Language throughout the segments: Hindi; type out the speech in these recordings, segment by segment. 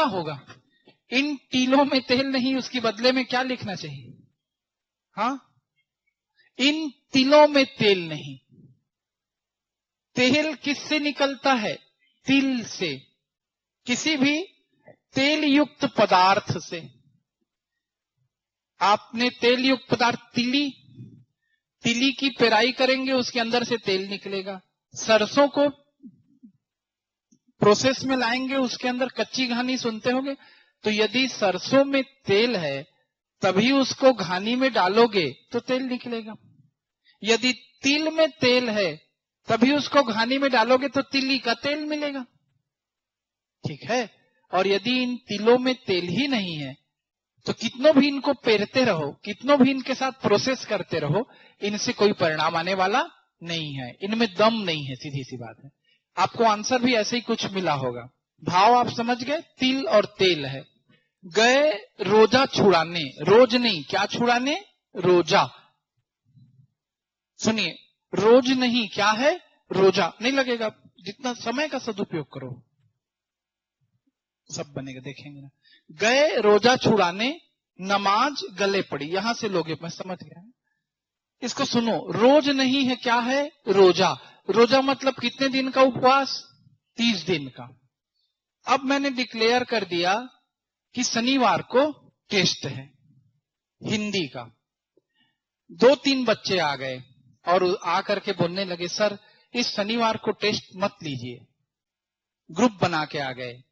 मिला होगा। इन तिलों में तेल नहीं, उसके बदले में क्या लिखना चाहिए? हाँ, इन तिलों में तेल नहीं। तेल किससे निकलता है? तिल से, किसी भी तेल युक्त पदार्थ से। आपने तेल युक्त पदार्थ तिली की पेराई करेंगे, उसके अंदर से तेल निकलेगा। सरसों को प्रोसेस में लाएंगे, उसके अंदर कच्ची घानी सुनते होंगे। तो यदि सरसों में तेल है तभी उसको घानी में डालोगे तो तेल निकलेगा। यदि तिल में तेल है तभी उसको घानी में डालोगे तो तिली का तेल मिलेगा। ठीक है। और यदि इन तिलों में तेल ही नहीं है तो कितनों भी इनको पेरते रहो, कितनों भी इनके साथ प्रोसेस करते रहो, इनसे कोई परिणाम आने वाला नहीं है। इनमें दम नहीं है, सीधी सी बात है। आपको आंसर भी ऐसे ही कुछ मिला होगा। भाव आप समझ गए? तिल और तेल है। गए रोजा छुड़ाने, रोज नहीं, क्या छुड़ाने? रोजा। सुनिए, रोज नहीं, क्या है? रोजा। नहीं लगेगा, जितना समय का सदुपयोग करो सब बनेगा, देखेंगे ना। गए रोजा छुड़ाने, नमाज गले पड़ी। यहां से लोगे, मैं समझ गया। इसको सुनो, रोज नहीं है, क्या है? रोजा। रोजा मतलब कितने दिन का उपवास? 30 दिन का। अब मैंने डिक्लेयर कर दिया कि शनिवार को टेस्ट है हिंदी का। 2-3 बच्चे आ गए और आकर के बोलने लगे, सर इस शनिवार को टेस्ट मत लीजिए। ग्रुप बना के आ गए,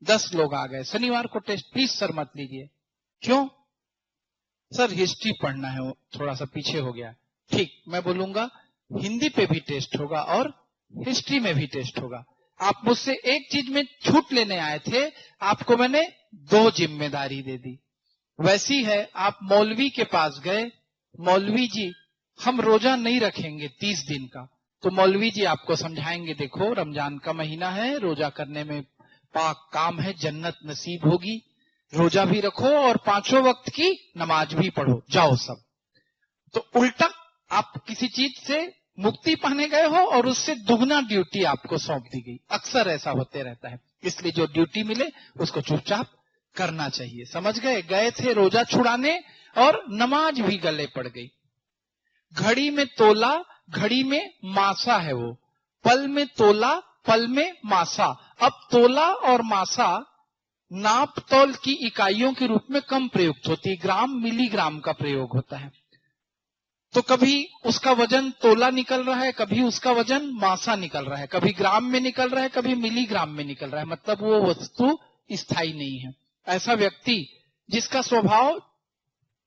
10 लोग आ गए, शनिवार को टेस्ट प्लीज सर मत लीजिए। क्यों? सर हिस्ट्री पढ़ना है, वो थोड़ा सा पीछे हो गया। ठीक, मैं बोलूंगा हिंदी पे भी टेस्ट होगा और हिस्ट्री में भी टेस्ट होगा। आप मुझसे एक चीज में छूट लेने आए थे, आपको मैंने 2 जिम्मेदारी दे दी। वैसी है, आप मौलवी के पास गए, मौलवी जी हम रोजा नहीं रखेंगे 30 दिन का। तो मौलवी जी आपको समझाएंगे, देखो रमजान का महीना है, रोजा करने में पाक काम है, जन्नत नसीब होगी, रोजा भी रखो और 5 वक्त की नमाज भी पढ़ो, जाओ सब। तो उल्टा आप किसी चीज से मुक्ति पाने गए हो और उससे दुगना ड्यूटी आपको सौंप दी गई। अक्सर ऐसा होते रहता है, इसलिए जो ड्यूटी मिले उसको चुपचाप करना चाहिए। समझ गए? गए थे रोजा छुड़ाने और नमाज भी गले पड़ गई। घड़ी में तोला, घड़ी में मासा है वो, पल में तोला, पल में मासा। अब तोला और मासा नाप तौल की इकाइयों के रूप में कम प्रयुक्त होती है, ग्राम मिलीग्राम का प्रयोग होता है। तो कभी उसका वजन तोला निकल रहा है, कभी उसका वजन मासा निकल रहा है, कभी ग्राम में निकल रहा है, कभी मिलीग्राम में निकल रहा है। मतलब वो वस्तु स्थायी नहीं है। ऐसा व्यक्ति जिसका स्वभाव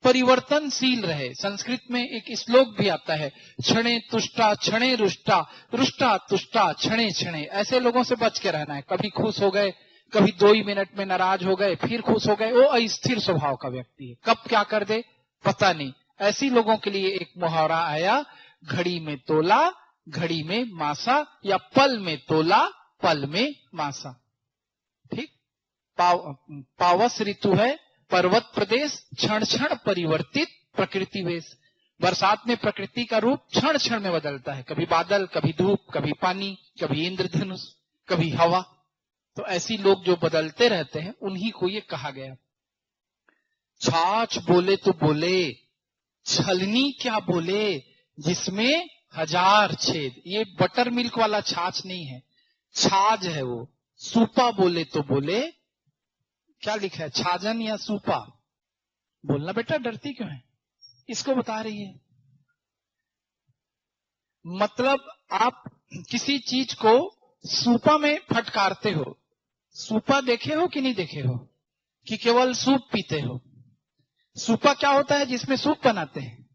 परिवर्तनशील रहे। संस्कृत में एक श्लोक भी आता है, क्षणे तुष्टा क्षणे रुष्टा, रुष्टा तुष्टा क्षणे क्षणे। ऐसे लोगों से बच के रहना है। कभी खुश हो गए, कभी 2 ही मिनट में नाराज हो गए, फिर खुश हो गए। वो अस्थिर स्वभाव का व्यक्ति है, कब क्या कर दे पता नहीं। ऐसी लोगों के लिए एक मुहावरा आया, घड़ी में तोला घड़ी में मासा, या पल में तोला पल में मासा। ठीक। पावस ऋतु है, पर्वत प्रदेश, क्षण क्षण परिवर्तित प्रकृति वेश। बरसात में प्रकृति का रूप क्षण क्षण में बदलता है, कभी बादल, कभी धूप, कभी पानी, कभी इंद्रधनुष, कभी हवा। तो ऐसी लोग जो बदलते रहते हैं उन्हीं को ये कहा गया। छाछ बोले तो बोले, छलनी क्या बोले, जिसमें 1000 छेद। ये बटर मिल्क वाला छाछ नहीं है, छाछ है वो। सूपा बोले तो बोले, क्या लिखा है, छाजन या सूपा? बोलना बेटा, डरती क्यों है? इसको बता रही है। मतलब आप किसी चीज को सूपा में फटकारते हो। सूपा देखे हो कि नहीं देखे हो, कि केवल सूप पीते हो? सूपा क्या होता है? जिसमें सूप बनाते हैं।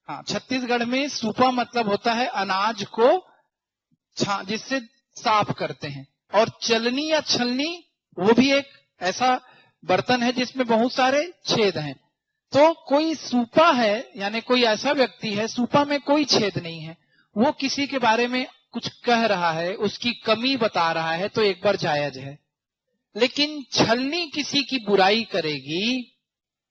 हाँ, छत्तीसगढ़ में सूपा मतलब होता है अनाज को जिससे साफ करते हैं। और चलनी या छलनी, वो भी एक ऐसा बर्तन है जिसमें बहुत सारे छेद हैं। तो कोई सूपा है, यानी कोई ऐसा व्यक्ति है, सूपा में कोई छेद नहीं है, वो किसी के बारे में कुछ कह रहा है, उसकी कमी बता रहा है, तो एक बार जायज है। लेकिन छलनी किसी की बुराई करेगी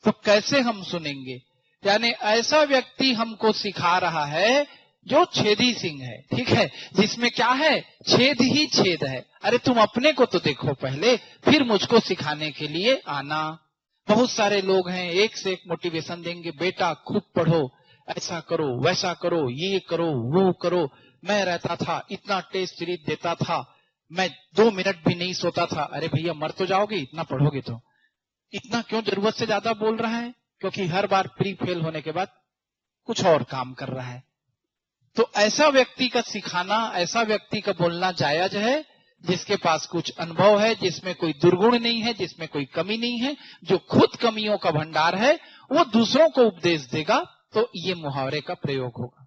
तो कैसे हम सुनेंगे? यानी ऐसा व्यक्ति हमको सिखा रहा है जो छेदी सिंह है, ठीक है, जिसमें क्या है, छेद ही छेद है। अरे तुम अपने को तो देखो पहले, फिर मुझको सिखाने के लिए आना। बहुत सारे लोग हैं, एक से एक मोटिवेशन देंगे, बेटा खूब पढ़ो, ऐसा करो, वैसा करो, ये करो, वो करो। मैं रहता था, इतना टेस्ट सीरीज देता था, मैं 2 मिनट भी नहीं सोता था। अरे भैया मर तो जाओगे इतना पढ़ोगे तो। इतना क्यों जरूरत से ज्यादा बोल रहा है? क्योंकि हर बार प्री फेल होने के बाद कुछ और काम कर रहा है। तो ऐसा व्यक्ति का सिखाना, ऐसा व्यक्ति का बोलना जायज है जिसके पास कुछ अनुभव है, जिसमें कोई दुर्गुण नहीं है, जिसमें कोई कमी नहीं है, जो खुद कमियों का भंडार है, वो दूसरों को उपदेश देगा। तो ये मुहावरे का प्रयोग होगा।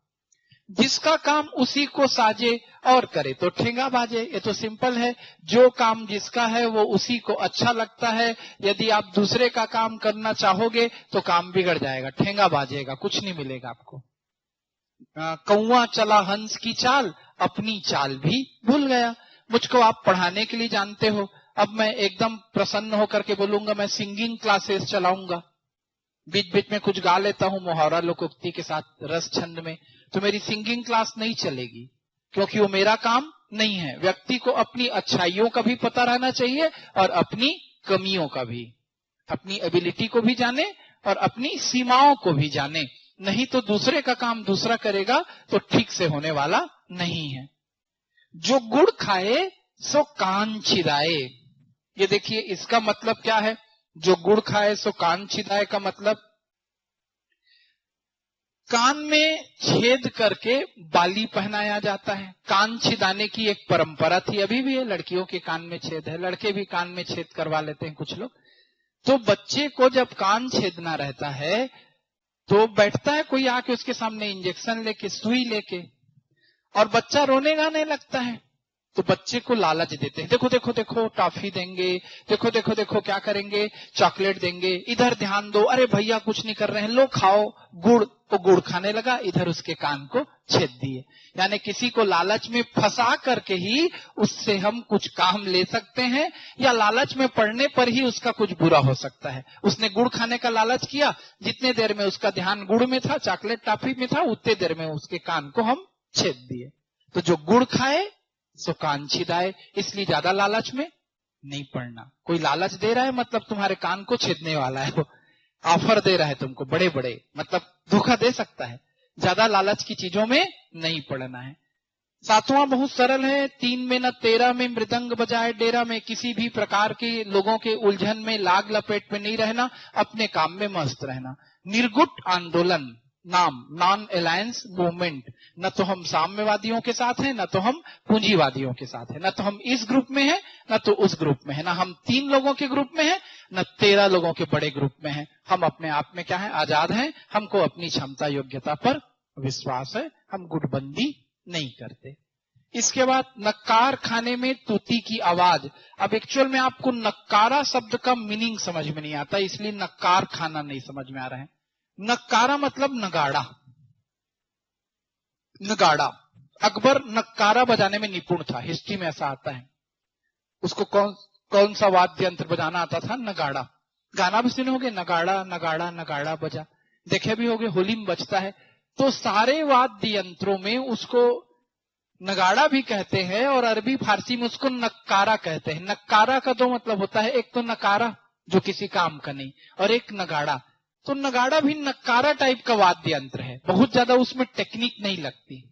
जिसका काम उसी को साजे और करे तो ठेंगा बाजे। ये तो सिंपल है, जो काम जिसका है वो उसी को अच्छा लगता है। यदि आप दूसरे का काम करना चाहोगे तो काम बिगड़ जाएगा, ठेंगा बाजेगा, कुछ नहीं मिलेगा आपको। कौवा चला हंस की चाल, अपनी चाल भी भूल गया। मुझको आप पढ़ाने के लिए जानते हो, अब मैं एकदम प्रसन्न होकर के बोलूंगा मैं सिंगिंग क्लासेस चलाऊंगा, बीच बीच में कुछ गा लेता हूं मुहावरा लोकोक्ति के साथ रस छंद में, तो मेरी सिंगिंग क्लास नहीं चलेगी, क्योंकि वो मेरा काम नहीं है। व्यक्ति को अपनी अच्छाइयों का भी पता रहना चाहिए और अपनी कमियों का भी, अपनी एबिलिटी को भी जाने और अपनी सीमाओं को भी जाने। नहीं तो दूसरे का काम दूसरा करेगा तो ठीक से होने वाला नहीं है। जो गुड़ खाए सो कान छिदाए। ये देखिए इसका मतलब क्या है, जो गुड़ खाए सो कान छिदाए का मतलब कान में छेद करके बाली पहनाया जाता है। कान छिदाने की एक परंपरा थी, अभी भी है, लड़कियों के कान में छेद है, लड़के भी कान में छेद करवा लेते हैं कुछ लोग। तो बच्चे को जब कान छेदना रहता है तो बैठता है कोई आके उसके सामने इंजेक्शन लेके, सुई लेके, और बच्चा रोने गाने लगता है। तो बच्चे को लालच देते हैं, देखो देखो देखो टॉफी देंगे, देखो देखो देखो क्या करेंगे, चॉकलेट देंगे, इधर ध्यान दो, अरे भैया कुछ नहीं कर रहे हैं, लो खाओ गुड़। तो गुड़ खाने लगा, इधर उसके कान को छेद दिए। यानी किसी को लालच में फंसा करके ही उससे हम कुछ काम ले सकते हैं, या लालच में पड़ने पर ही उसका कुछ बुरा हो सकता है। उसने गुड़ खाने का लालच किया, जितने देर में उसका ध्यान गुड़ में था, चॉकलेट टॉफी में था, उतने देर में उसके कान को हम छेद दिए। तो जो गुड़ खाए सो कान छिदाए, इसलिए ज्यादा लालच में नहीं पड़ना। कोई लालच दे रहा है मतलब तुम्हारे कान को छेदने वाला है, वो ऑफर दे रहा है तुमको बड़े बड़े, मतलब धोखा दे सकता है। ज्यादा लालच की चीजों में नहीं पड़ना है। 7वां बहुत सरल है, 3 में न 13 में मृदंग बजाए डेरा में। किसी भी प्रकार के लोगों के उलझन में, लाग लपेट में नहीं रहना, अपने काम में मस्त रहना। निर्गुट आंदोलन नाम, नॉन अलायंस मूवमेंट। न तो हम साम्यवादियों के साथ हैं, न तो हम पूंजीवादियों के साथ हैं, न तो हम इस ग्रुप में हैं, न तो उस ग्रुप में है, न हम 3 लोगों के ग्रुप में हैं, न 13 लोगों के बड़े ग्रुप में हैं। हम अपने आप में क्या है, आजाद हैं। हमको अपनी क्षमता योग्यता पर विश्वास है, हम गुटबंदी नहीं करते। इसके बाद नक्कार खाने में तूती की आवाज। अब एक्चुअल में आपको नक्कारा शब्द का मीनिंग समझ में नहीं आता, इसलिए नक्कार खाना नहीं समझ में आ रहा है। नक्कारा मतलब नगाड़ा। नगाड़ा, अकबर नक्कारा बजाने में निपुण था, हिस्ट्री में ऐसा आता है। उसको कौन सा वाद्य यंत्र बजाना आता था, नगाड़ा। गाना भी सुने होगे, नगाड़ा नगाड़ा नगाड़ा बजा, देखे भी होगे, होली में बजता है। तो सारे वाद्य यंत्रों में उसको नगाड़ा भी कहते हैं और अरबी फारसी में उसको नक्कारा कहते हैं। नक्कारा का 2 मतलब होता है, एक तो नकारा जो किसी काम का नहीं, और एक नगाड़ा। तो नगाड़ा भी नक्कारा टाइप का वाद्य यंत्र है, बहुत ज्यादा उसमें टेक्निक नहीं लगती।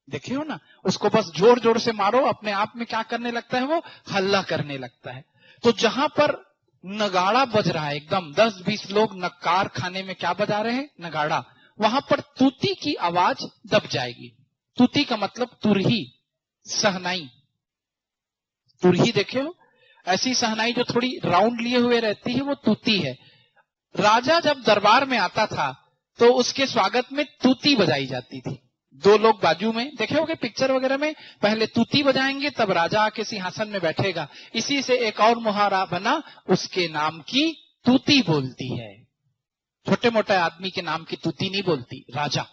देखे हो ना, उसको बस जोर जोर से मारो, अपने आप में क्या करने लगता है, वो हल्ला करने लगता है। तो जहां पर नगाड़ा बज रहा है, एकदम 10-20 लोग नक्कार खाने में क्या बजा रहे हैं, नगाड़ा, वहां पर तूती की आवाज दब जाएगी। तूती का मतलब तुरही, सहनाई। तुरही देखे हो, ऐसी सहनाई जो थोड़ी राउंड लिए हुए रहती है, वो तूती है। राजा जब दरबार में आता था तो उसके स्वागत में तूती बजाई जाती थी। 2 लोग बाजू में, देखे होंगे पिक्चर वगैरह में, पहले तूती बजाएंगे तब राजा आके सिंहासन में बैठेगा। इसी से एक और मुहावरा बना, उसके नाम की तूती बोलती है। छोटे मोटे आदमी के नाम की तूती नहीं बोलती, राजा।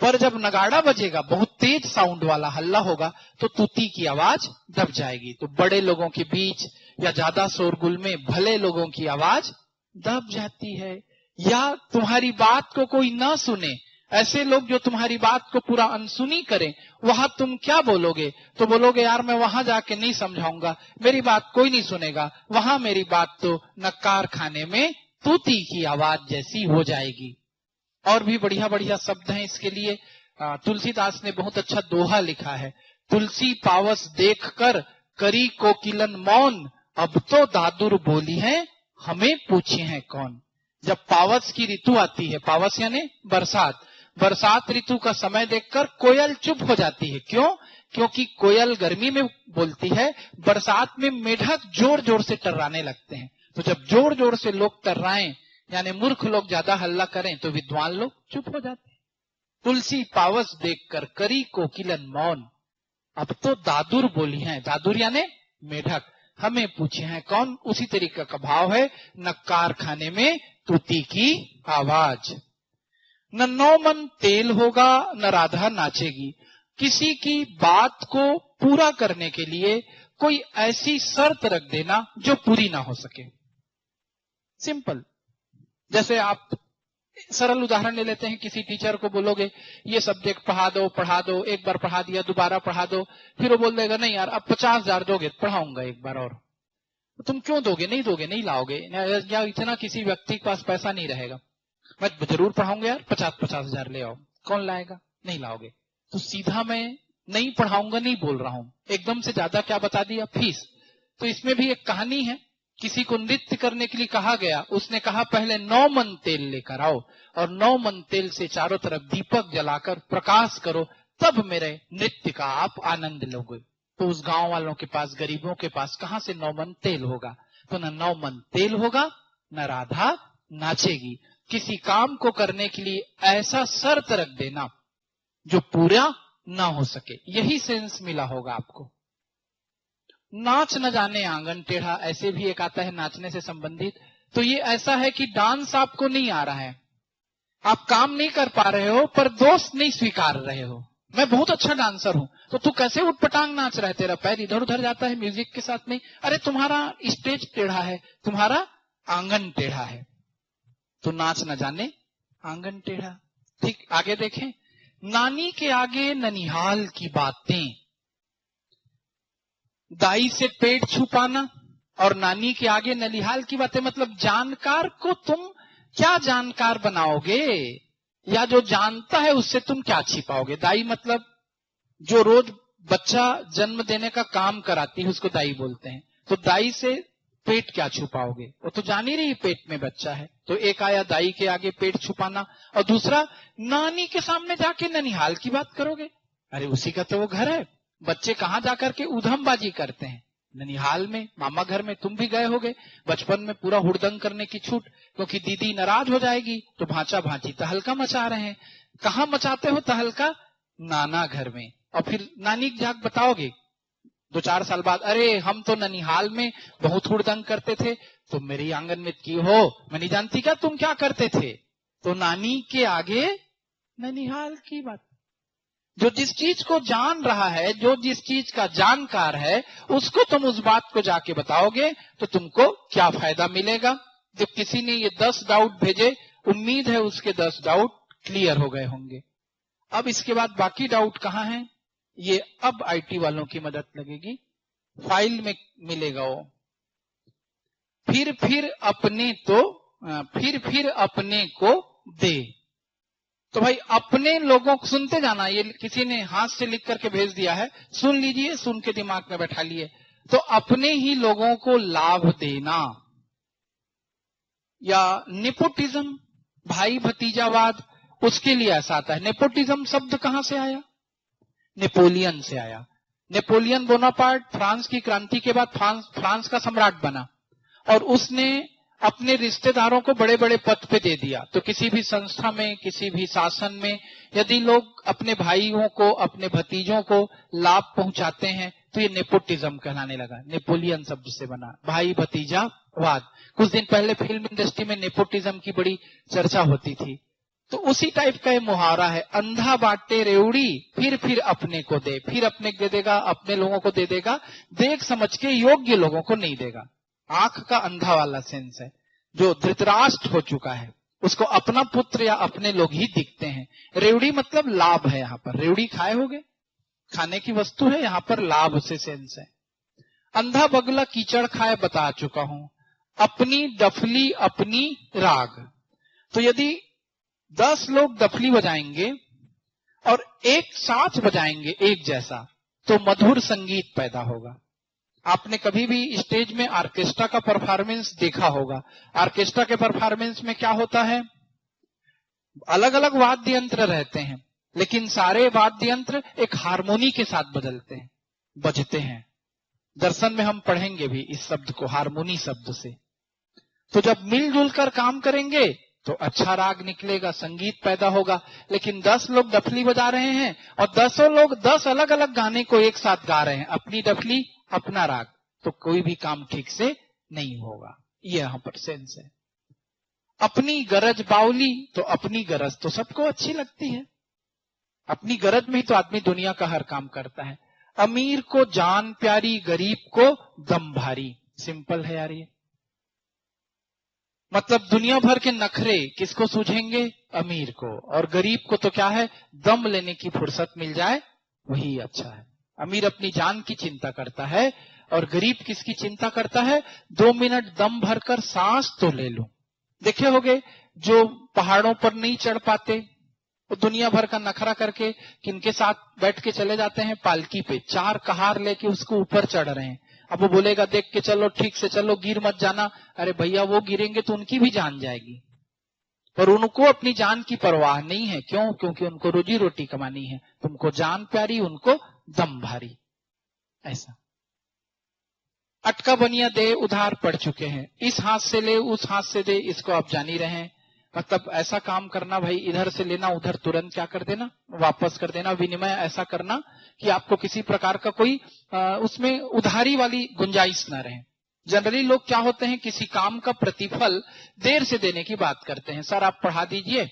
पर जब नगाड़ा बजेगा, बहुत तेज साउंड वाला हल्ला होगा, तो तूती की आवाज दब जाएगी। तो बड़े लोगों के बीच या ज्यादा शोरगुल में भले लोगों की आवाज दब जाती है, या तुम्हारी बात को कोई ना सुने, ऐसे लोग जो तुम्हारी बात को पूरा अनसुनी करें, वहां तुम क्या बोलोगे? तो बोलोगे यार मैं वहां जाके नहीं समझाऊंगा, मेरी बात कोई नहीं सुनेगा, वहां मेरी बात तो नक्कार खाने में तूती की आवाज जैसी हो जाएगी। और भी बढ़िया बढ़िया शब्द हैं इसके लिए। तुलसीदास ने बहुत अच्छा दोहा लिखा है, तुलसी पावस देखकर करी कोकिलन मौन, अब तो दादुर बोली है हमें पूछे हैं कौन। जब पावस की ऋतु आती है, पावस यानी बरसात, बरसात ऋतु का समय देखकर कोयल चुप हो जाती है। क्यों? क्योंकि कोयल गर्मी में बोलती है, बरसात में मेढक जोर जोर से टर्राने लगते हैं। तो जब जोर जोर से लोग टर्राएं, यानी मूर्ख लोग ज्यादा हल्ला करें, तो विद्वान लोग चुप हो जाते हैं। तुलसी पावस देखकर करी कोकिलन मौन, अब तो दादुर बोली हैं, दादुर यानी मेढक, हमें पूछे हैं कौन। उसी तरीके का भाव है, नक्कार खाने में तूती की आवाज। न नौमन तेल होगा न राधा नाचेगी। किसी की बात को पूरा करने के लिए कोई ऐसी शर्त रख देना जो पूरी ना हो सके। सिंपल। जैसे आप सरल उदाहरण ले लेते हैं, किसी टीचर को बोलोगे ये सब्जेक्ट पढ़ा दो, एक बार पढ़ा दिया दोबारा पढ़ा दो, फिर वो बोल देगा नहीं यार अब 50,000 दोगे, पढ़ाऊंगा एक बार और। तुम क्यों दोगे? नहीं दोगे, नहीं लाओगे, या इतना किसी व्यक्ति के पास पैसा नहीं रहेगा, मैं जरूर पढ़ाऊंगा यार, 50,000 ले आओ, कौन लाएगा? नहीं लाओगे। तो सीधा मैं नहीं पढ़ाऊंगा नहीं बोल रहा हूं, एकदम से ज्यादा क्या बता दिया? फीस। तो इसमें भी एक कहानी है, किसी को नृत्य करने के लिए कहा गया, उसने कहा पहले 9 मन तेल लेकर आओ और 9 मन तेल से चारों तरफ दीपक जलाकर प्रकाश करो, तब मेरे नृत्य का आप आनंद लोगे। तो उस गांव वालों के पास, गरीबों के पास कहां से 9 मन तेल होगा? तो न 9 मन तेल होगा न राधा नाचेगी। किसी काम को करने के लिए ऐसा शर्त रख देना जो पूरा ना हो सके, यही सेंस मिला होगा आपको। नाच न जाने आंगन टेढ़ा, ऐसे भी एक आता है नाचने से संबंधित। तो ये ऐसा है कि डांस आपको नहीं आ रहा है, आप काम नहीं कर पा रहे हो, पर दोस्त नहीं स्वीकार रहे हो। मैं बहुत अच्छा डांसर हूं, तो तू कैसे उठपटांग नाच रहा है, तेरा पैर इधर उधर जाता है म्यूजिक के साथ में। अरे तुम्हारा स्टेज टेढ़ा है, तुम्हारा आंगन टेढ़ा है, तो नाच न जाने आंगन टेढ़ा। ठीक, आगे देखें, नानी के आगे ननिहाल की बातें, दाई से पेट छुपाना और नानी के आगे ननिहाल की बातें, मतलब जानकार को तुम क्या जानकार बनाओगे, या जो जानता है उससे तुम क्या छिपाओगे। दाई मतलब जो रोज बच्चा जन्म देने का काम कराती है, उसको दाई बोलते हैं। तो दाई से पेट क्या छुपाओगे, वो तो जान ही रही पेट में बच्चा है। तो एक आया दाई के आगे पेट छुपाना, और दूसरा नानी के सामने जाके ननिहाल की बात करोगे। अरे उसी का तो वो घर है, बच्चे कहाँ जाकर के उधमबाजी करते हैं? ननिहाल में, मामा घर में। तुम भी गए होगे बचपन में, पूरा हुड़दंग करने की छूट, क्योंकि दीदी नाराज हो जाएगी तो भांचा भांजी तहलका मचा रहे हैं। कहाँ मचाते हो तहलका? नाना घर में। और फिर नानी जाग बताओगे 2-4 साल बाद, अरे हम तो ननिहाल में बहुत हुड़दंग करते थे, तुम मेरी आंगन में की हो, मैं नहीं जानती क्या तुम क्या करते थे। तो नानी के आगे ननिहाल की बात। जो जिस चीज को जान रहा है, जो जिस चीज का जानकार है, उसको तुम उस बात को जाके बताओगे तो तुमको क्या फायदा मिलेगा। जब किसी ने ये 10 डाउट भेजे, उम्मीद है उसके 10 डाउट क्लियर हो गए होंगे। अब इसके बाद बाकी डाउट कहाँ हैं, ये अब आईटी वालों की मदद लगेगी, फाइल में मिलेगा वो। फिर अपने को दे। तो भाई अपने लोगों को सुनते जाना, ये किसी ने हाथ से लिख करके भेज दिया है, सुन लीजिए, सुन के दिमाग में बैठा लिए। तो अपने ही लोगों को लाभ देना, या नेपोटिज्म, भाई भतीजावाद, उसके लिए ऐसा आता है। नेपोटिज्म शब्द कहां से आया? नेपोलियन से आया। नेपोलियन बोनापार्ट फ्रांस की क्रांति के बाद फ्रांस का सम्राट बना, और उसने अपने रिश्तेदारों को बड़े बड़े पद पे दे दिया। तो किसी भी संस्था में, किसी भी शासन में यदि लोग अपने भाइयों को, अपने भतीजों को लाभ पहुंचाते हैं, तो ये नेपोटिज्म कहलाने लगा। नेपोलियन शब्द से बना भाई भतीजावाद। कुछ दिन पहले फिल्म इंडस्ट्री में नेपोटिज्म की बड़ी चर्चा होती थी। तो उसी टाइप का ये मुहावरा है, अंधा बांटे रेवड़ी, फिर अपने को दे, फिर अपने दे देगा, अपने लोगों को दे देगा, देख समझ के योग्य लोगों को नहीं देगा। आंख का अंधा वाला सेंस है, जो धृतराष्ट्र हो चुका है। उसको अपना पुत्र या अपने लोग ही दिखते हैं। रेवड़ी मतलब लाभ है। यहाँ पर रेवड़ी खाए होगे, खाने की वस्तु है, यहाँ पर लाभ से सेंस है। अंधा बगुला कीचड़ खाए बता चुका हूं, अपनी डफली अपनी राग। तो यदि 10 लोग डफली बजाएंगे और एक साथ बजाएंगे एक जैसा, तो मधुर संगीत पैदा होगा। आपने कभी भी स्टेज में ऑर्केस्ट्रा का परफॉर्मेंस देखा होगा। ऑर्केस्ट्रा के परफॉर्मेंस में क्या होता है, अलग अलग वाद्य यंत्र रहते हैं, लेकिन सारे वाद्य यंत्र एक हारमोनी के साथ बजते हैं। दर्शन में हम पढ़ेंगे भी इस शब्द को, हारमोनी शब्द से। तो जब मिलजुल कर काम करेंगे तो अच्छा राग निकलेगा, संगीत पैदा होगा। लेकिन 10 लोग डफली बजा रहे हैं और 10 लोग 10 अलग अलग गाने को एक साथ गा रहे हैं, अपनी डफली अपना राग, तो कोई भी काम ठीक से नहीं होगा। ये यहां पर सेंस है। अपनी गरज बाउली, तो अपनी गरज तो सबको अच्छी लगती है, अपनी गरज में ही तो आदमी दुनिया का हर काम करता है। अमीर को जान प्यारी, गरीब को दम भारी। सिंपल है यार ये। मतलब दुनिया भर के नखरे किसको सूझेंगे, अमीर को, और गरीब को तो क्या है, दम लेने की फुर्सत मिल जाए वही अच्छा है। अमीर अपनी जान की चिंता करता है और गरीब किसकी चिंता करता है, 2 मिनट दम भरकर सांस तो ले लूं। देखे होगे जो पहाड़ों पर नहीं चढ़ पाते, वो दुनिया भर का नखरा करके किनके साथ बैठ के चले जाते हैं, पालकी पे 4 कहार लेके उसको ऊपर चढ़ रहे हैं। अब वो बोलेगा देख के चलो, ठीक से चलो, गिर मत जाना। अरे भैया वो गिरेंगे तो उनकी भी जान जाएगी, पर उनको अपनी जान की परवाह नहीं है। क्यों? क्योंकि उनको रोजी रोटी कमानी है। तुमको जान प्यारी, उनको दम भारी। ऐसा अटका बनिया दे उधार पड़ चुके हैं, इस हाथ से ले उस हाथ से दे, इसको आप जान ही रहे हैं। मतलब ऐसा काम करना भाई, इधर से लेना उधर तुरंत क्या कर देना, वापस कर देना। विनिमय ऐसा करना कि आपको किसी प्रकार का कोई उसमें उधारी वाली गुंजाइश न रहे। जनरली लोग क्या होते हैं, किसी काम का प्रतिफल देर से देने की बात करते हैं। सर आप पढ़ा दीजिए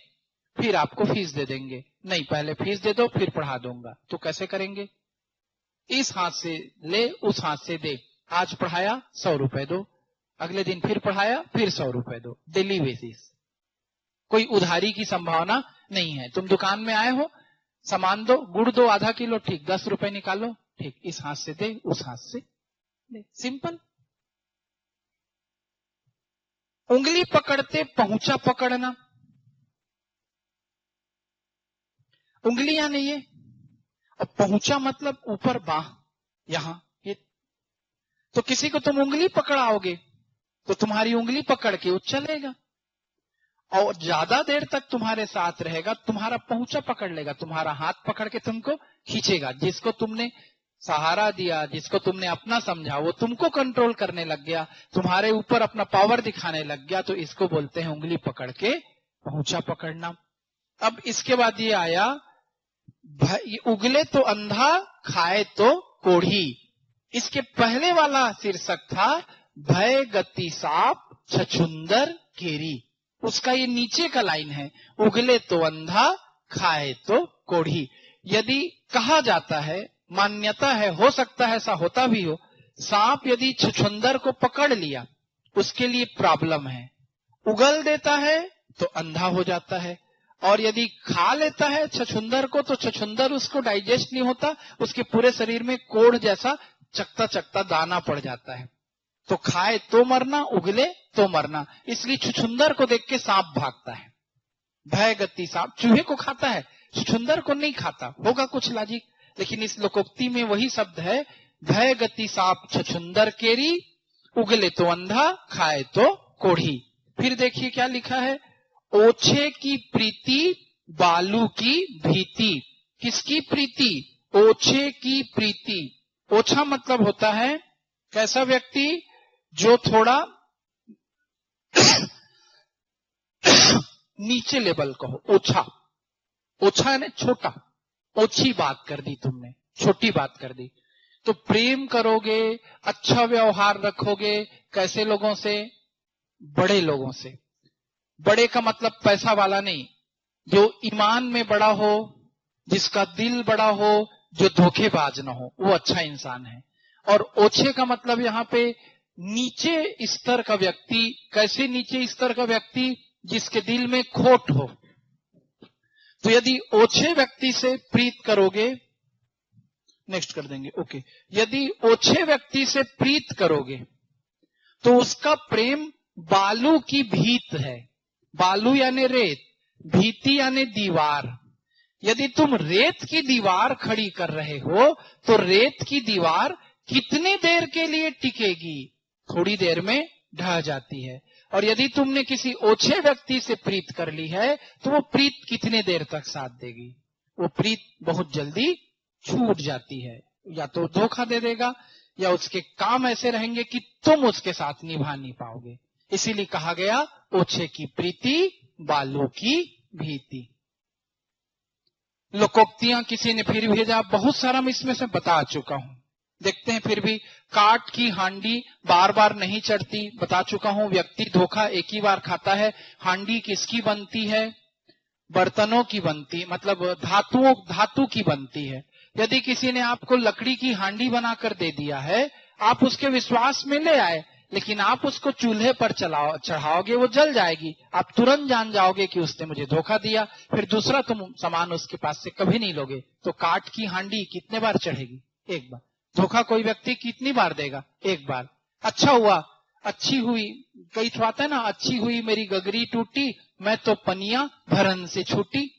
फिर आपको फीस दे देंगे। नहीं, पहले फीस दे दो फिर पढ़ा दूंगा। तो कैसे करेंगे, इस हाथ से ले उस हाथ से दे। आज पढ़ाया 100 रुपए दो, अगले दिन फिर पढ़ाया फिर 100 रुपए दो, डेली बेसिस। कोई उधारी की संभावना नहीं है। तुम दुकान में आए हो, सामान दो, गुड़ दो आधा किलो, ठीक, 10 रुपए निकालो, ठीक, इस हाथ से दे उस हाथ से दे। सिंपल। उंगली पकड़ते पहुंचा पकड़ना, उंगलियां नहीं है, और पहुंचा मतलब ऊपर बाह, यहां ये। तो किसी को तुम उंगली पकड़ाओगे तो तुम्हारी उंगली पकड़ के वो चलेगा, और ज्यादा देर तक तुम्हारे साथ रहेगा, तुम्हारा पहुंचा पकड़ लेगा, तुम्हारा हाथ पकड़ के तुमको खींचेगा। जिसको तुमने सहारा दिया, जिसको तुमने अपना समझा, वो तुमको कंट्रोल करने लग गया, तुम्हारे ऊपर अपना पावर दिखाने लग गया, तो इसको बोलते हैं उंगली पकड़ के पहुंचा पकड़ना। अब इसके बाद ये आया, उगले तो अंधा खाए तो कोढ़ी। इसके पहले वाला शीर्षक था भय गति साप छछुंदर केरी। उसका ये नीचे का लाइन है, उगले तो अंधा खाए तो कोढ़ी। यदि कहा जाता है, मान्यता है, हो सकता है ऐसा होता भी हो, सांप यदि छछुंदर को पकड़ लिया उसके लिए प्रॉब्लम है, उगल देता है तो अंधा हो जाता है, और यदि खा लेता है छछुंदर को तो छछुंदर उसको डाइजेस्ट नहीं होता, उसके पूरे शरीर में कोढ़ जैसा चकता चकता दाना पड़ जाता है। तो खाए तो मरना, उगले तो मरना, इसलिए छछुंदर को देख के सांप भागता है। भय गति सांप चूहे को खाता है, छछुंदर को नहीं खाता, होगा कुछ लॉजिक, लेकिन इस लोकोक्ति में वही शब्द है, भय गति सांप छछुंदर केरी, उगले तो अंधा खाए तो कोढ़ी। फिर देखिए क्या लिखा है, ओछे की प्रीति बालू की भीति। किसकी प्रीति? ओछे की प्रीति। ओछा मतलब होता है कैसा व्यक्ति, जो थोड़ा नीचे लेवल का हो। ओछा, ओछा है ना छोटा, ओछी बात कर दी तुमने, छोटी बात कर दी। तो प्रेम करोगे, अच्छा व्यवहार रखोगे, कैसे लोगों से? बड़े लोगों से। बड़े का मतलब पैसा वाला नहीं, जो ईमान में बड़ा हो, जिसका दिल बड़ा हो, जो धोखेबाज ना हो, वो अच्छा इंसान है। और ओछे का मतलब यहाँ पे नीचे स्तर का व्यक्ति। कैसे नीचे स्तर का व्यक्ति? जिसके दिल में खोट हो। तो यदि ओछे व्यक्ति से प्रीत करोगे, नेक्स्ट कर देंगे, ओके। यदि ओछे व्यक्ति से प्रीत करोगे तो उसका प्रेम बालू की भीत है। बालू यानी रेत, भीति यानी दीवार। यदि तुम रेत की दीवार खड़ी कर रहे हो तो रेत की दीवार कितनी देर के लिए टिकेगी? थोड़ी देर में ढह जाती है। और यदि तुमने किसी ओछे व्यक्ति से प्रीत कर ली है तो वो प्रीत कितने देर तक साथ देगी? वो प्रीत बहुत जल्दी छूट जाती है। या तो धोखा दे देगा या उसके काम ऐसे रहेंगे कि तुम उसके साथ निभा नहीं पाओगे। इसीलिए कहा गया ओछे की प्रीति बालू की भीति। लोकोक्तियां किसी ने फिर भेजा, बहुत सारा मैं इसमें से बता चुका हूं, देखते हैं। फिर भी काट की हांडी बार बार नहीं चढ़ती, बता चुका हूं। व्यक्ति धोखा एक ही बार खाता है। हांडी किसकी बनती है? बर्तनों की बनती, मतलब धातु की बनती है। यदि किसी ने आपको लकड़ी की हांडी बनाकर दे दिया है, आप उसके विश्वास में ले आए, लेकिन आप उसको चूल्हे पर चढ़ाओगे, वो जल जाएगी। आप तुरंत जान जाओगे कि उसने मुझे धोखा दिया। फिर दूसरा तुम सामान उसके पास से कभी नहीं लोगे। तो काट की हांडी कितने बार चढ़ेगी? एक बार। धोखा कोई व्यक्ति कितनी बार देगा? एक बार। अच्छा हुआ, अच्छी हुई, कई तो आता है ना, अच्छी हुई मेरी गगरी टूटी, मैं तो पनिया भरन से छूटी।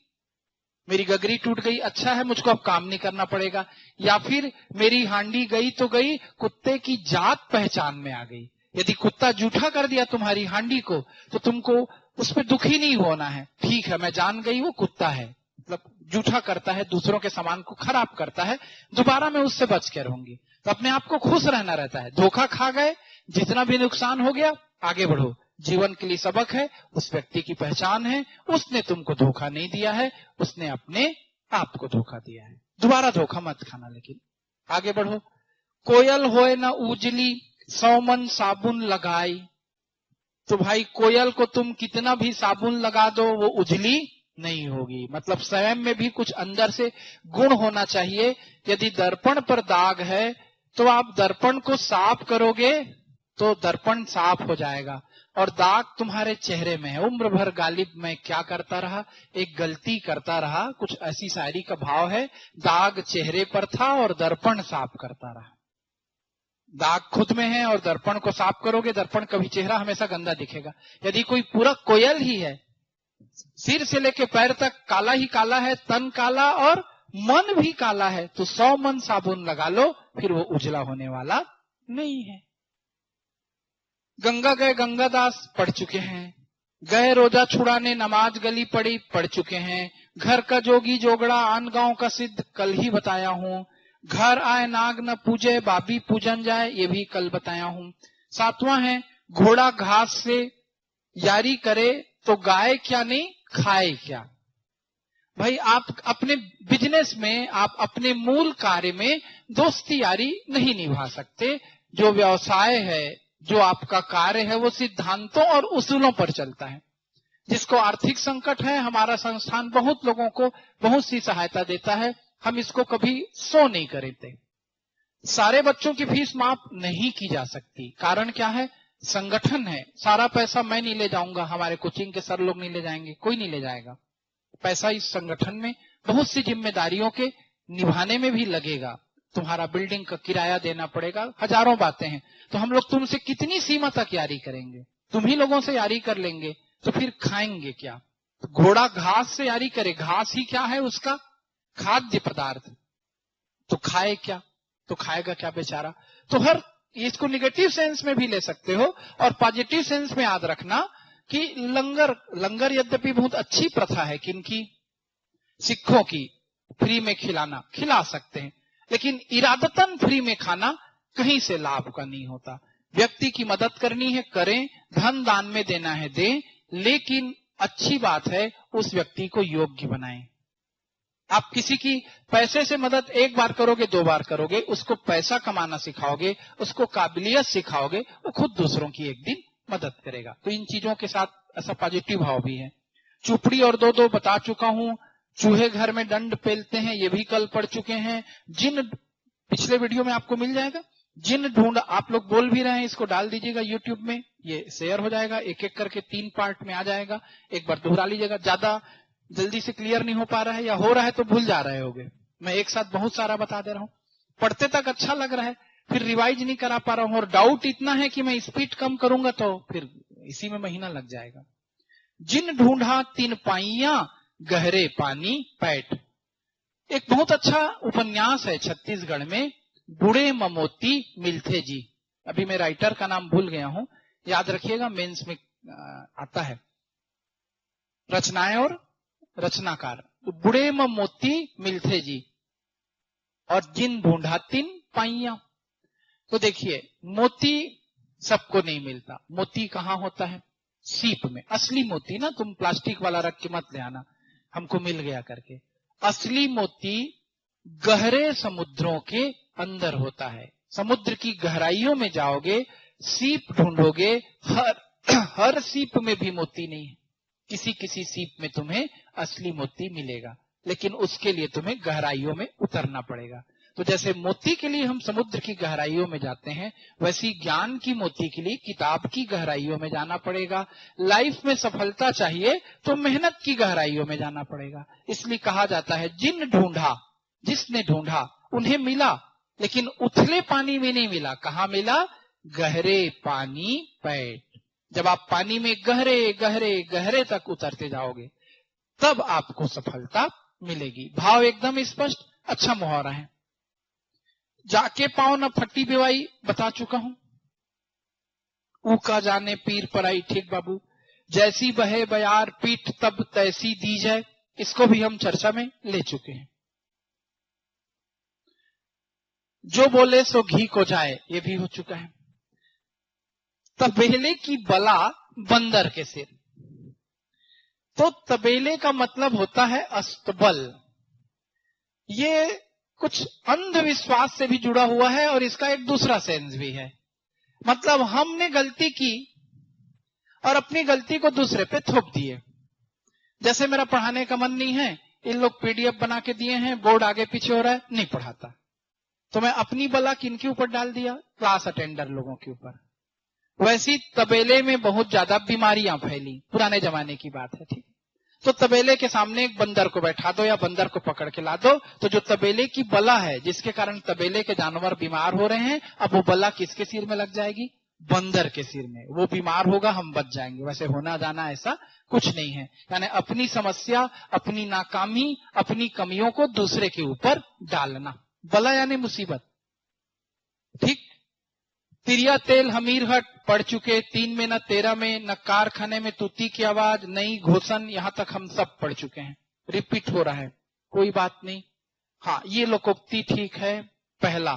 मेरी गगरी टूट गई, अच्छा है, मुझको अब काम नहीं करना पड़ेगा। या फिर मेरी हांडी गई तो गई, कुत्ते की जात पहचान में आ गई। यदि कुत्ता जूठा कर दिया तुम्हारी हांडी को तो तुमको उस पर दुखी नहीं होना है। ठीक है, मैं जान गई वो कुत्ता है, मतलब जूठा करता है, दूसरों के सामान को खराब करता है, दोबारा मैं उससे बच के रहूंगी। तो अपने आप को खुश रहना रहता है। धोखा खा गए, जितना भी नुकसान हो गया, आगे बढ़ो। जीवन के लिए सबक है, उस व्यक्ति की पहचान है, उसने तुमको धोखा नहीं दिया है, उसने अपने आप को धोखा दिया है। दोबारा धोखा मत खाना, लेकिन आगे बढ़ो। कोयल होए न उजली, 100 मन साबुन लगाई। तो भाई कोयल को तुम कितना भी साबुन लगा दो, वो उजली नहीं होगी। मतलब स्वयं में भी कुछ अंदर से गुण होना चाहिए। यदि दर्पण पर दाग है तो आप दर्पण को साफ करोगे तो दर्पण साफ हो जाएगा। और दाग तुम्हारे चेहरे में है। उम्र भर गालिब मैं क्या करता रहा, एक गलती करता रहा, कुछ ऐसी शायरी का भाव है। दाग चेहरे पर था और दर्पण साफ करता रहा। दाग खुद में है और दर्पण को साफ करोगे, दर्पण कभी चेहरा हमेशा गंदा दिखेगा। यदि कोई पूरा कोयल ही है, सिर से लेके पैर तक काला ही काला है, तन काला और मन भी काला है, तो 100 मन साबुन लगा लो, फिर वो उजला होने वाला नहीं है। गंगा गए गंगादास पढ़ चुके हैं। गए रोजा छुड़ाने नमाज गली पड़ी पढ़ चुके हैं। घर का जोगी जोगड़ा आन गांव का सिद्ध कल ही बताया हूं। घर आए नाग न पूजे बाबी पूजन जाए, ये भी कल बताया हूं। 7वां है घोड़ा घास से यारी करे तो गाय क्या नहीं खाए क्या। भाई आप अपने बिजनेस में, आप अपने मूल कार्य में दोस्ती यारी नहीं निभा सकते। जो व्यवसाय है, जो आपका कार्य है, वो सिद्धांतों और उसूलों पर चलता है। जिसको आर्थिक संकट है, हमारा संस्थान बहुत लोगों को बहुत सी सहायता देता है, हम इसको कभी सो नहीं करते। सारे बच्चों की फीस माफ नहीं की जा सकती। कारण क्या है? संगठन है। सारा पैसा मैं नहीं ले जाऊंगा, हमारे कोचिंग के सर लोग नहीं ले जाएंगे, कोई नहीं ले जाएगा। पैसा इस संगठन में बहुत सी जिम्मेदारियों के निभाने में भी लगेगा। तुम्हारा बिल्डिंग का किराया देना पड़ेगा, हजारों बातें हैं। तो हम लोग तुमसे कितनी सीमा तक यारी करेंगे? तुम ही लोगों से यारी कर लेंगे तो फिर खाएंगे क्या? तो घोड़ा घास से यारी करे, घास ही क्या है उसका? खाद्य पदार्थ। तो खाए क्या? तो खाएगा क्या बेचारा? तो हर इसको निगेटिव सेंस में भी ले सकते हो और पॉजिटिव सेंस में याद रखना कि लंगर यद्यपि बहुत अच्छी प्रथा है, किनकी? सिखों की। फ्री में खिला सकते हैं, लेकिन इरादतन फ्री में खाना कहीं से लाभ का नहीं होता। व्यक्ति की मदद करनी है, करें, धन दान में देना है, दें, लेकिन अच्छी बात है उस व्यक्ति को योग्य बनाएं। आप किसी की पैसे से मदद एक बार करोगे, 2 बार करोगे, उसको पैसा कमाना सिखाओगे, उसको काबिलियत सिखाओगे, वो खुद दूसरों की एक दिन मदद करेगा। तो इन चीजों के साथ ऐसा पॉजिटिव भाव भी है। चुपड़ी और 2-2 बता चुका हूं। चूहे घर में दंड पेलते हैं, ये भी कल पढ़ चुके हैं। जिन पिछले वीडियो में आपको मिल जाएगा। जिन ढूंढा, आप लोग बोल भी रहे हैं, इसको डाल दीजिएगा यूट्यूब में, ये शेयर हो जाएगा, एक एक करके 3 पार्ट में आ जाएगा, एक बार दोहरा लीजिएगा। ज्यादा जल्दी से क्लियर नहीं हो पा रहा है या हो रहा है तो भूल जा रहे होगे, मैं एक साथ बहुत सारा बता दे रहा हूं। पढ़ते तक अच्छा लग रहा है, फिर रिवाइज नहीं करा पा रहा हूं, और डाउट इतना है कि मैं स्पीड कम करूंगा तो फिर इसी में महीना लग जाएगा। जिन ढूंढा 3 पाइयां गहरे पानी पैठ। एक बहुत अच्छा उपन्यास है छत्तीसगढ़ में, बूढ़े ममोती मिलथे जी। अभी मैं राइटर का नाम भूल गया हूं, याद रखिएगा, मेंस में आता है। रचनाएं और रचनाकार, तो बूढ़े ममोती मिलथे जी और जिन ढूंढा 3 पाइयां। तो देखिए, मोती सबको नहीं मिलता। मोती कहाँ होता है? सीप में। असली मोती ना, तुम प्लास्टिक वाला रख के मत ले आना, हमको मिल गया करके। असली मोती गहरे समुद्रों के अंदर होता है। समुद्र की गहराइयों में जाओगे, सीप ढूंढोगे, हर सीप में भी मोती नहीं है। किसी किसी सीप में तुम्हें असली मोती मिलेगा, लेकिन उसके लिए तुम्हें गहराइयों में उतरना पड़ेगा। तो जैसे मोती के लिए हम समुद्र की गहराइयों में जाते हैं, वैसी ज्ञान की मोती के लिए किताब की गहराइयों में जाना पड़ेगा। लाइफ में सफलता चाहिए तो मेहनत की गहराइयों में जाना पड़ेगा। इसलिए कहा जाता है, जिन ढूंढा, जिसने ढूंढा उन्हें मिला, लेकिन उथले पानी में नहीं मिला। कहाँ मिला? गहरे पानी पैठ। जब आप पानी में गहरे गहरे गहरे तक उतरते जाओगे, तब आपको सफलता मिलेगी। भाव एकदम स्पष्ट, अच्छा मुहावरा है। जाके पाओ न फटी बेवाई, बता चुका हूं। ऊ का जाने पीर पराई, ठीक बाबू। जैसी बहे बयार पीठ तब तैसी दी जाए, इसको भी हम चर्चा में ले चुके हैं। जो बोले सो घी को जाए, ये भी हो चुका है। तबेले की बला बंदर के सिर। तो तबेले का मतलब होता है अस्तबल। ये कुछ अंधविश्वास से भी जुड़ा हुआ है और इसका एक दूसरा सेंस भी है। मतलब हमने गलती की और अपनी गलती को दूसरे पे थोप दिए। जैसे मेरा पढ़ाने का मन नहीं है, इन लोग पीडीएफ बना के दिए हैं, बोर्ड आगे पीछे हो रहा है, नहीं पढ़ाता, तो मैं अपनी बला किनके ऊपर डाल दिया? क्लास अटेंडर लोगों के ऊपर। वैसी तबेले में बहुत ज्यादा बीमारियां फैली, पुराने जमाने की बात है, ठीक। तो तबेले के सामने एक बंदर को बैठा दो या बंदर को पकड़ के ला दो, तो जो तबेले की बला है, जिसके कारण तबेले के जानवर बीमार हो रहे हैं, अब वो बला किसके सिर में लग जाएगी? बंदर के सिर में। वो बीमार होगा, हम बच जाएंगे। वैसे होना जाना ऐसा कुछ नहीं है। यानी अपनी समस्या, अपनी नाकामी, अपनी कमियों को दूसरे के ऊपर डालना, बला यानी मुसीबत, ठीक। तिरिया तेल हमीरहट पढ़ चुके, 3 में न 13 में, न कारखाने में तूती की आवाज, नई घोषण, यहां तक हम सब पढ़ चुके हैं। रिपीट हो रहा है, कोई बात नहीं। हाँ, ये लोकोक्ति ठीक है। पहला,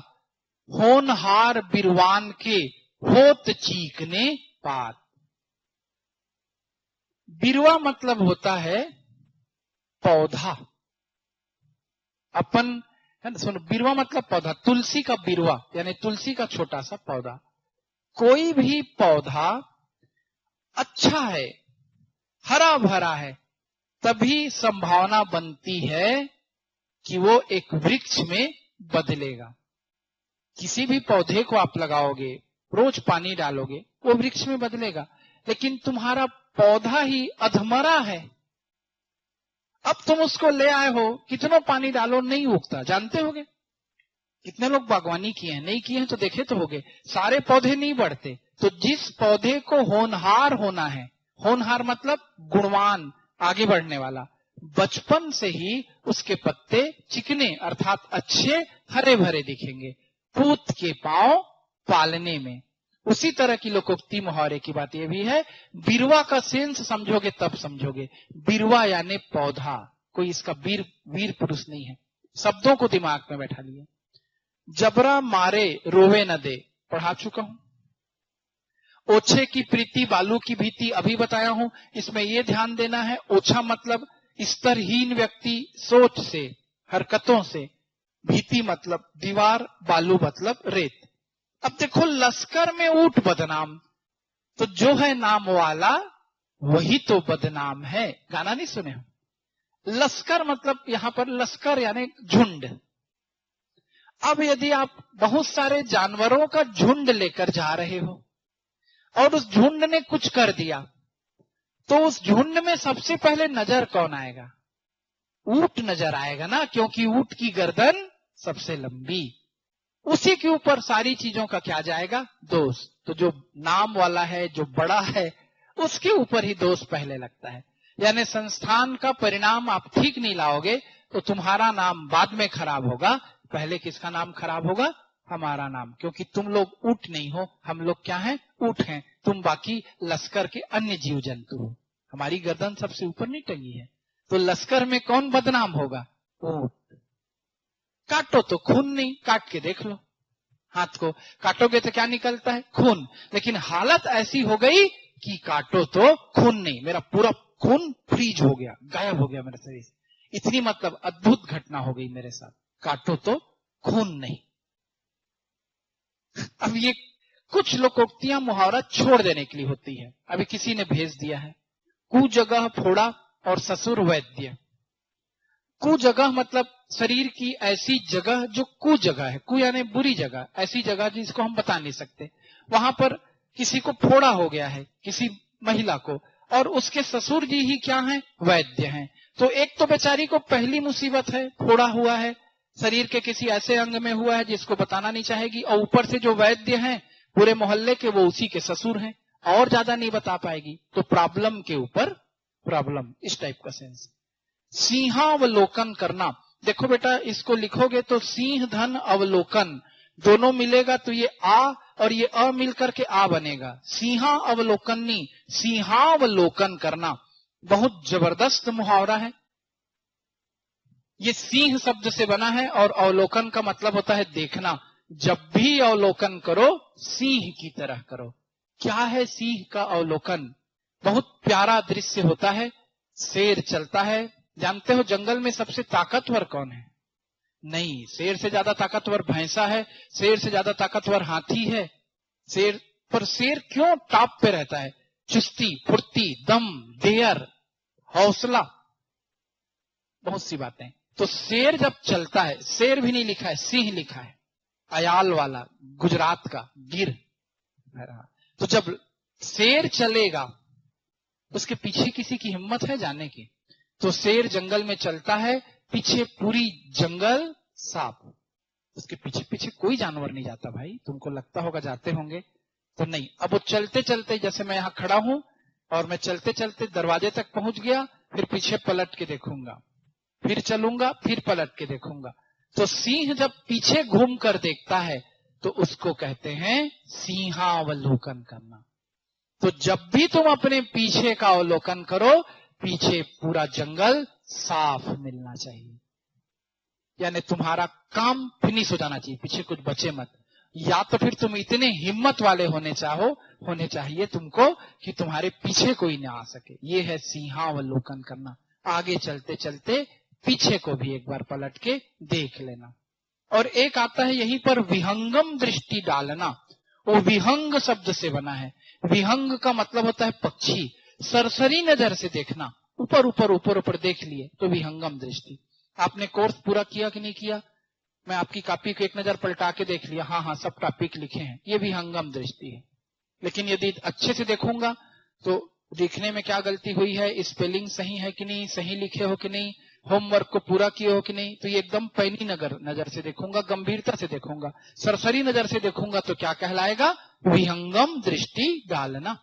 होनहार बिरवान के होत चीकने पात। बिरवा मतलब होता है पौधा। अपन सुनो, बिरवा मतलब पौधा। तुलसी का बिरवा यानी तुलसी का छोटा सा पौधा। कोई भी पौधा अच्छा है, हरा भरा है, तभी संभावना बनती है कि वो एक वृक्ष में बदलेगा। किसी भी पौधे को आप लगाओगे, रोज पानी डालोगे, वो वृक्ष में बदलेगा। लेकिन तुम्हारा पौधा ही अधमरा है, अब तुम उसको ले आए हो, कितना पानी डालो नहीं उगता। जानते होगे कितने लोग बागवानी किए हैं, नहीं किए हैं तो देखे तो होगे, सारे पौधे नहीं बढ़ते। तो जिस पौधे को होनहार होना है, होनहार मतलब गुणवान, आगे बढ़ने वाला, बचपन से ही उसके पत्ते चिकने अर्थात अच्छे हरे भरे दिखेंगे, पूत के पांव पालने में। उसी तरह की लोकोक्ति मुहावरे की बात यह भी है। बिरवा का सेंस समझोगे तब समझोगे। बिरवा यानी पौधा, कोई इसका वीर पुरुष नहीं है। शब्दों को दिमाग में बैठा लिए। जबरा मारे रोवे न दे, पढ़ा चुका हूं। ओछे की प्रीति बालू की भीति, अभी बताया हूं। इसमें यह ध्यान देना है, ओछा मतलब स्तरहीन व्यक्ति, सोच से, हरकतों से। भीति मतलब दीवार, बालू मतलब रेत। अब देखो, लश्कर में ऊंट बदनाम, तो जो है नाम वाला वही तो बदनाम है। गाना नहीं सुने हो? लश्कर मतलब यहां पर लश्कर यानी झुंड। अब यदि आप बहुत सारे जानवरों का झुंड लेकर जा रहे हो और उस झुंड ने कुछ कर दिया, तो उस झुंड में सबसे पहले नजर कौन आएगा? ऊंट नजर आएगा ना, क्योंकि ऊंट की गर्दन सबसे लंबी। उसी के ऊपर सारी चीजों का क्या जाएगा? दोष। तो जो नाम वाला है, जो बड़ा है, उसके ऊपर ही दोष पहले लगता है। यानी संस्थान का परिणाम आप ठीक नहीं लाओगे तो तुम्हारा नाम बाद में खराब होगा। पहले किसका नाम खराब होगा? हमारा नाम। क्योंकि तुम लोग ऊंट नहीं हो, हम लोग क्या हैं? ऊंट हैं। तुम बाकी लश्कर के अन्य जीव जंतु हो। हमारी गर्दन सबसे ऊपर नहीं टंगी है, तो लश्कर में कौन बदनाम होगा? ऊंट। काटो तो खून नहीं, काट के देख लो। हाथ को काटोगे तो क्या निकलता है? खून। लेकिन हालत ऐसी हो गई कि काटो तो खून नहीं, मेरा पूरा खून फ्रीज हो गया, गायब हो गया मेरे शरीर से। इतनी मतलब अद्भुत घटना हो गई मेरे साथ। काटो तो खून नहीं। अब ये कुछ लोकोक्तियां मुहावरा छोड़ देने के लिए होती है। अभी किसी ने भेज दिया है, कु जगह फोड़ा और ससुर वैद्य। कु जगह मतलब शरीर की ऐसी जगह जो कु जगह है। कु यानी बुरी जगह, ऐसी जगह जिसको हम बता नहीं सकते। वहां पर किसी को फोड़ा हो गया है, किसी महिला को, और उसके ससुर जी ही क्या हैं? वैद्य हैं। तो एक तो बेचारी को पहली मुसीबत है, फोड़ा हुआ है, शरीर के किसी ऐसे अंग में हुआ है जिसको बताना नहीं चाहेगी, और ऊपर से जो वैद्य हैं पूरे मोहल्ले के, वो उसी के ससुर हैं, और ज्यादा नहीं बता पाएगी। तो प्रॉब्लम के ऊपर प्रॉब्लम, इस टाइप का सेंस। सिंहावलोकन करना। देखो बेटा, इसको लिखोगे तो सिंह धन अवलोकन दोनों मिलेगा तो ये आ और ये अ मिलकर के आ बनेगा। सिंहा अवलोकनी, सिंहावलोकन करना बहुत जबरदस्त मुहावरा है। ये सिंह शब्द से बना है और अवलोकन का मतलब होता है देखना। जब भी अवलोकन करो सिंह की तरह करो। क्या है सिंह का अवलोकन? बहुत प्यारा दृश्य होता है। शेर चलता है, जानते हो जंगल में सबसे ताकतवर कौन है? नहीं, शेर से ज्यादा ताकतवर भैंसा है, शेर से ज्यादा ताकतवर हाथी है। शेर क्यों टॉप पे रहता है? चुस्ती, फुर्ती, दम, डेयर, हौसला, बहुत सी बातें। तो शेर जब चलता है, शेर भी नहीं लिखा है, सिंह लिखा है, अयाल वाला, गुजरात का गिर। तो जब शेर चलेगा उसके पीछे किसी की हिम्मत है जाने की? तो शेर जंगल में चलता है, पीछे पूरी जंगल साफ, उसके पीछे पीछे कोई जानवर नहीं जाता। भाई तुमको लगता होगा जाते होंगे, तो नहीं। अब वो चलते चलते, जैसे मैं यहाँ खड़ा हूं और मैं चलते चलते दरवाजे तक पहुंच गया, फिर पीछे पलट के देखूंगा, फिर चलूंगा, फिर पलट के देखूंगा। तो सिंह जब पीछे घूम कर देखता है तो उसको कहते हैं सिंहावलोकन करना। तो जब भी तुम अपने पीछे का अवलोकन करो, पीछे पूरा जंगल साफ मिलना चाहिए। यानी तुम्हारा काम फिनिश हो जाना चाहिए, पीछे कुछ बचे मत। या तो फिर तुम इतने हिम्मत वाले होने चाहिए तुमको कि तुम्हारे पीछे कोई ना आ सके। ये है सिंहावलोकन करना। आगे चलते चलते पीछे को भी एक बार पलट के देख लेना। और एक आता है यहीं पर विहंगम दृष्टि डालना। वो विहंग शब्द से बना है। विहंग का मतलब होता है पक्षी, सरसरी नजर से देखना, ऊपर ऊपर ऊपर ऊपर देख लिए तो विहंगम दृष्टि। आपने कोर्स पूरा किया कि नहीं किया? मैं आपकी कॉपी को एक नजर पलटा के देख लिया, हाँ हाँ सब टॉपिक लिखे हैं, ये विहंगम दृष्टि है। लेकिन यदि अच्छे से देखूंगा तो देखने में क्या गलती हुई है, स्पेलिंग सही है कि नहीं, सही लिखे हो कि नहीं, होमवर्क को पूरा किए हो कि नहीं, तो ये एकदम पैनी नजर से देखूंगा, गंभीरता से देखूंगा। सरसरी नजर से देखूंगा तो क्या कहलाएगा? विहंगम दृष्टि डालना।